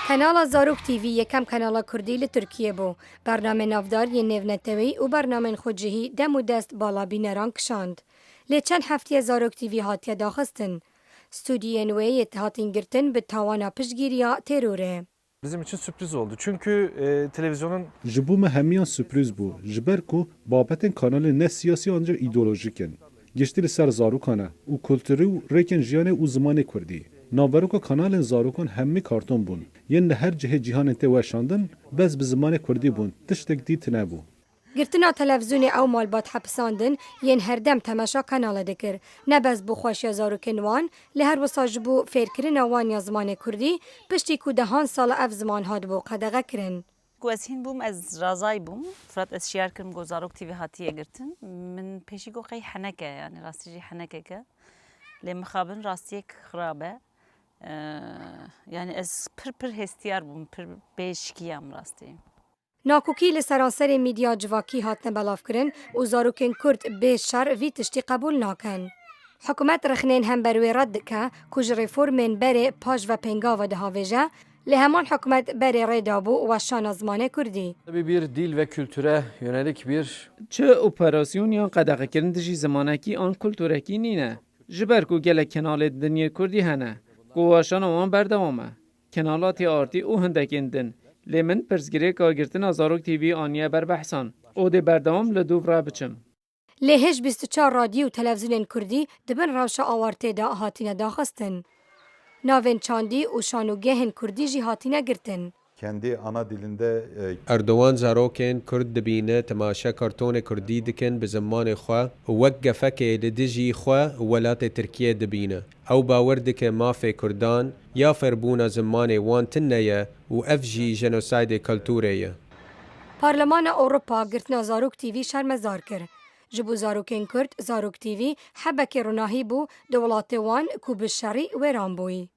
کانال زاروک تیوی یکم کانال کردی ل ترکیه بو. برنامه نافدار ی نونتوی و برنامه خودجهی دم و دست بالا بینران کشاند. لی چند هفته زاروک تیوی هاتیه داخستن. استودیو نوی هاتین گرتن به توانا پشگیریا تروره. Bizim için sürpriz oldu. Çünkü televizyonun Ji bo me hemiyan sürpriz bû. Ji ber ku babetên kanalê ne siyasî an jî îdeolojîk in. Giştî li ser zarokan e û kulturî û rêkên jiyanê û zimanê Kurdî. Navberoka kanalên zarokan hemî karton bûn. Yên li her cihê cîhanê tê weşandin, bez bi zimanê Kurdî bûn. Tiştek dît nebû. گرتنا تلفزیونی او مالبات حبساندن ین هر دم تماشا کانال دکر نبز بو خوشی زاروکن وان لهر وساج بو فیرکرین وان یا زمان کردی پشتی کو دهان سال اف زمان هاد بو قدغه کرن گوزهین بوم از رازای بوم فرات از شیار کرم گو زاروک تیوی هاتیه گرتن من پیشی گو قی حنکه یعنی راستی جی حنکه که لی مخابن راستیک خرابه یعنی از پر هستیار بوم پر بیشکیم راستی ناکوکی لسرانسر میدیا جواکی هاتن بلاف کرن و زاروکن کرد به شر وی تشتی قبول ناکن. حکومت رخنین هم بروی رد که کج ریفورمین بره پاش و پنگا و دهاویجه لهمان حکومت بره ریدابو و شانازمانه کردی. Tabii bir dil ve kültüre yönelik bir چه اپراسیون یا قدغه کردن دجی زمانکی آن کلتورکی نینه. جبر کو گله کنال دنیا کردی هنه. گواشان وان بردوامه. کنالاتی آرتی او هندکندن. لیمن پرسگیری که گرتن زاروک تیوی آنیه بر بحثان. او دی بردوام لدوف را بچم. لهش 24 رادیو و تلویزیون کردی دبن روشا آوارته دا هاتینه داخستن. ناوین چاندی و شانوگهن کردی جی هاتینه گرتن. kendi ana dilinde اردوان زاروکن کرد دبینه تماشا کارتون کردی دکن به زمان خوا وقفه که لدجی خوا ولات ترکیه دبینه او باور دکه مافی کردان یا فربونا زمان وان تنیه و افجی جنوساید کلتوریه پارلمان اوروپا گرتنا زاروک تیوی شرمزار کرد. جبو زاروکن کرد زاروک تیوی حبک روناهی بو دولات وان کو بشری و رامبوی.